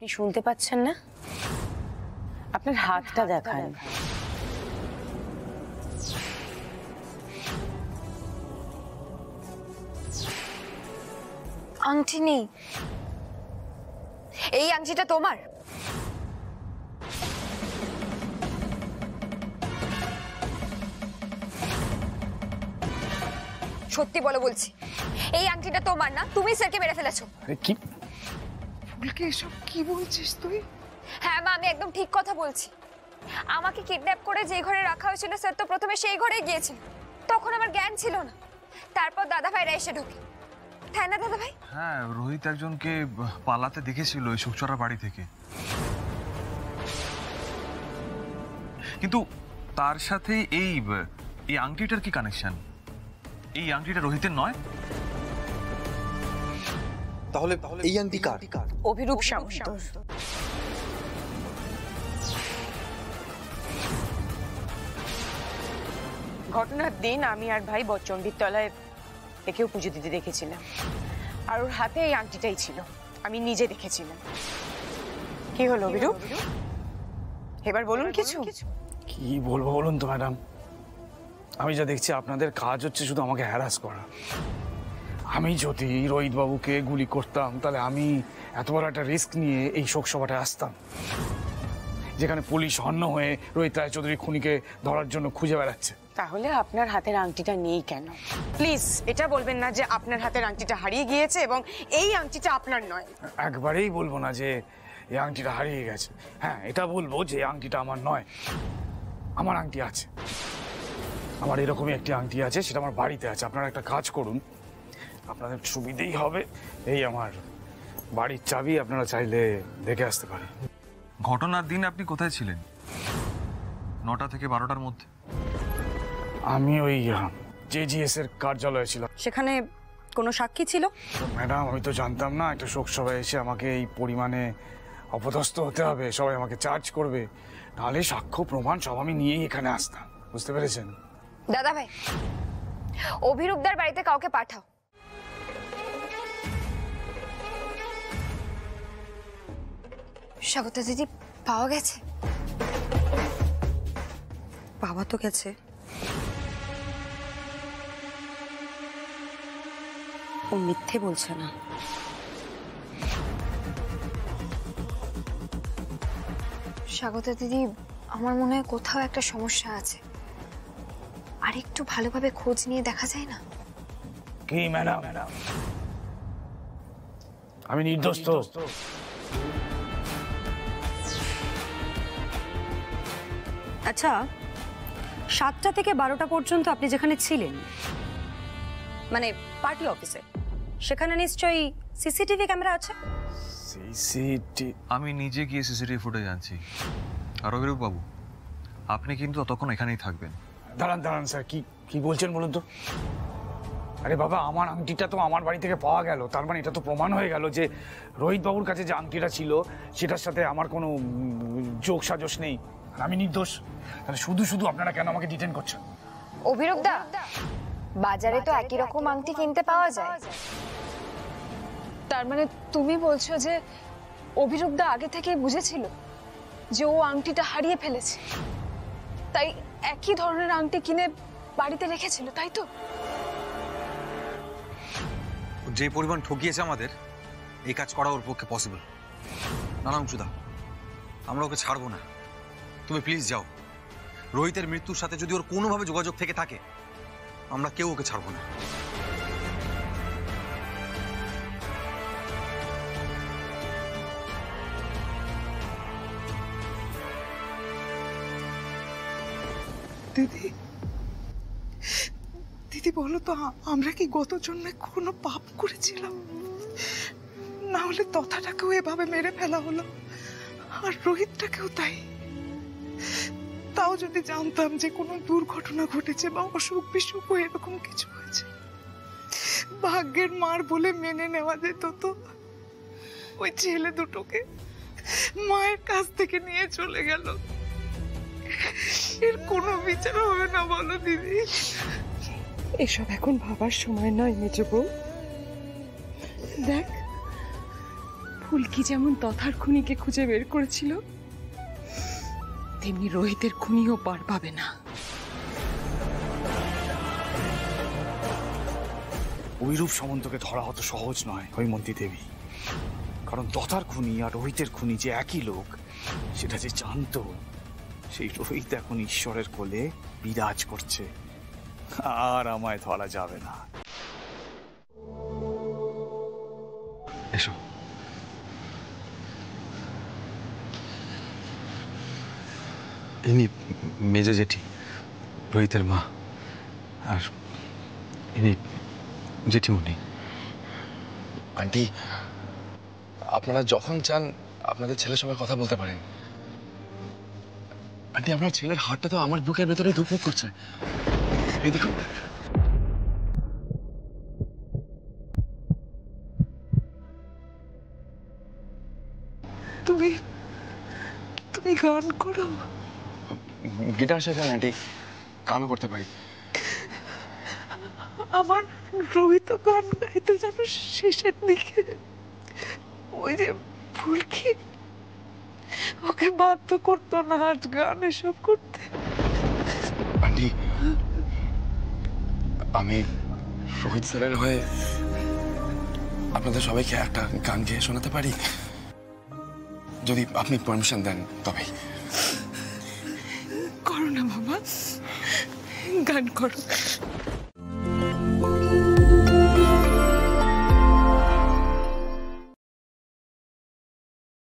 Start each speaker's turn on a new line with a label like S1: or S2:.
S1: আপনি শুনতে পাচ্ছেন না? আপনার হাতটা দেখান।
S2: আংটি নেই। এই আংটিটা তোমার? সত্যি বলো বলছি, এই আংটিটা তোমার না? তুমি স্যারকে মেরে ফেলেছো।
S3: কি ফুলকে এসব কি বলছিস তুই?
S2: হ্যাঁ মা, আমি একদম ঠিক কথা বলছি। আমাকে কিডন্যাপ করে যে ঘরে রাখা হয়েছিল স্যার তো প্রথমে সেই ঘরে গিয়েছিল। তখন আমার জ্ঞান ছিল না। তারপর দাদা ভাইরা এসে ঢোকে, তাই না দাদা ভাই?
S4: হ্যাঁ, রোহিত একজনকে পালাতে দেখেছিল এই সুকচরা বাড়ি থেকে, কিন্তু তার সাথে এই আংটিটার কি কানেকশন? এই আংটিটা রোহিতের নয়?
S5: তাহলে এই আংটি কার?
S1: অভিরূপ সামন্ত। ঘটনার দিন আমি আর ভাই বচ্চন্ডির তলায় একেও পুজো দিতে দেখেছিলাম, আর ওর হাতে এই আংটিটাই ছিল। আমি নিজে দেখেছিলাম। কি হলো অভিরূপ, এবার বলুন কিছু।
S3: কি বলবো বলুন তো ম্যাডাম, আমি যা দেখছি আপনাদের কাজ হচ্ছে শুধু আমাকে হ্যারাস করা। আমি যদি রোহিত বাবুকে গুলি করতাম তাহলে আমি এত বড় একটা রিস্ক নিয়ে এই শোকসভাটায় আসতাম, যেখানে পুলিশ হন্য হয়ে রোহিত রায়চৌধুরী খুনিকে ধরার জন্য খুঁজে বেড়াচ্ছে।
S1: তাহলে আপনার হাতের আংটিটা নেই কেন? প্লিজ এটা বলবেন না যে আপনার হাতের আংটিটা হারিয়ে গিয়েছে এবং এই আংটিটা আপনার নয়।
S3: একবারেই বলবো না যে এই আংটিটা হারিয়ে গেছে। হ্যাঁ, এটা বলবো যে আংটিটা আমার নয়। আমার আংটি আছে, আমার এরকমই একটি আংটি আছে, সেটা আমার বাড়িতে আছে। আপনারা একটা কাজ করুন, আপনাদের সুবিধেই হবে। এই আমার বাড়ির চাবি, আপনারা চাইলে দেখে আসতে পারেন।
S4: ঘটনার দিন আপনি কোথায় ছিলেন? 9টা থেকে 12টার মধ্যে?
S3: আমি ওই জেজিএস এর কার্যালয়ে ছিলাম।
S2: সেখানে কোনো সাক্ষী ছিল?
S3: ম্যাডাম, আমি তো জানতাম না একটা শোক সভায় এসে আমাকে এই পরিমাণে অপদস্থ হতে হবে, সবাই আমাকে চার্জ করবে। নাহলে সাক্ষ্য প্রমাণ সব আমি নিয়েই এখানে আসতাম, বুঝতে পেরেছেন?
S2: দাদা ভাই, অভিরূপদার বাড়িতে কাউকে পাঠাও। স্বাগতা দিদি পাওয়া গেছে?
S6: পাওয়া তো গেছে, ও মিথ্যে বলছে না।
S2: স্বাগতা দিদি, আমার মনে হয় কোথাও একটা সমস্যা আছে। আর একটু ভালোভাবে খোঁজ নিয়ে দেখা যায় না?
S3: কি ম্যাডাম, আমি নির্দোষ তো?
S6: আচ্ছা, 7টা থেকে 12টা পর্যন্ত আপনি যেখানে ছিলেন, মানে পার্টি অফিসে, সেখানে নিশ্চয়ই সিসিটিভি ক্যামেরা আছে?
S3: সিসিটিভি?
S4: আমি নিজে গিয়ে সিসিটিভি ফুটেজ আনছি। আর অভিরূপ বাবু, আপনি কিন্তু ততক্ষণ এখানেই থাকবেন।
S3: দাঁড়ান দাঁড়ান স্যার, কি বলছেন বলুন তো? আরে বাবা, আমার আংটিটা তো আমার বাড়ি থেকে পাওয়া গেল, তার মানে এটা তো প্রমাণ হয়ে গেল যে রোহিত বাবুর কাছে যে আংটিটা ছিল সেটার সাথে আমার কোনো যোগ সাজস নেই, আমি নির্দোষ। তাহলে শুধু শুধু আপনারা কেন আমাকে ডিটেইন করছেন?
S2: অভিরূপদা, বাজারে তো একই রকম আংটি কিনতে পাওয়া যায়।
S7: তার মানে তুমি বলছো যে অভিরূপদা আগে থেকেই বুঝেছিল যে ও আংটিটা হারিয়ে ফেলেছে, তাই একই ধরনের আংটি কিনে বাড়িতে রেখেছিল, তাই তো?
S5: যে পরিমাণ ঠকিয়েছে আমাদের, এই কাজ করা ওর পক্ষে পসিবল না। অংশুদা, আমরা ওকে ছাড়বো না। তুমি প্লিজ যাও। রোহিতের মৃত্যুর সাথে যদি ওর কোনোভাবে যোগাযোগ থেকে থাকে, আমরা কেউ ওকে ছাড়বো না।
S8: দিদি, দিদি বলো তো, আমরা কি গত জন্মে কোনো পাপ করেছিলাম? না হলে তথাটাকেও এভাবে মেরে ফেলা হলো, আর রোহিতটাকেও তাই। তাও যদি জানতাম যে কোনো দুর্ঘটনা ঘটেছে বা অসুখ বিসুখ এরকম কিছু হয়েছে, ভাগ্যের মার বলে মেনে নেওয়া যেত তো। ওই ছেলে দুটোকে মায়ের কাছ থেকে নিয়ে চলে গেল, এর কোনো বিচার হবে না বলো দিদি? এসব এখন ভাবার সময় নয় মেজো বউ। দেখ,
S1: ফুলকি যেমন তথার খুনিকে খুঁজে বের করেছিল, তেমনি রোহিতের খুনিও পার পাবে না।
S3: অভিরূপ সামন্তকে ধরা অত সহজ নয় হৈমন্তী দেবী, কারণ তথার খুনি আর রোহিতের খুনি যে একই লোক সেটা যে জানতো, সেই রোহিত এখন ঈশ্বরের কোলে বিরাজ করছে, আর আমায় ধরা যাবে না।
S5: এসো। ইনি মেজ জেঠি, রোহিতের মা, আর ইনি জেঠিমণি।
S9: আন্টি, আপনারা যখন চান আপনাদের ছেলের সঙ্গে কথা বলতে পারেন। আন্টি, আপনার ছেলের হাতটা তো আমার বুকের ভেতরে ধুকপুক করছে। এই দেখুন।
S8: তুমি তুমি গান করো?
S9: গিটার শেখেন আন্টি, গানও করতে পারি।
S8: আমার রোহিত গান গাইতে যেন শেষের দিকে ওই যে ফুলকি ওকে বাধ্য করতো নাচ গান এসব করতে।
S9: আন্টি, আমি রোহিত স্যারের হয়ে আপনাদের সবাইকে একটা গান গেয়ে শোনাতে পারি, যদি আপনি পারমিশন দেন তবেই।
S8: করো না বাবা, গান করো।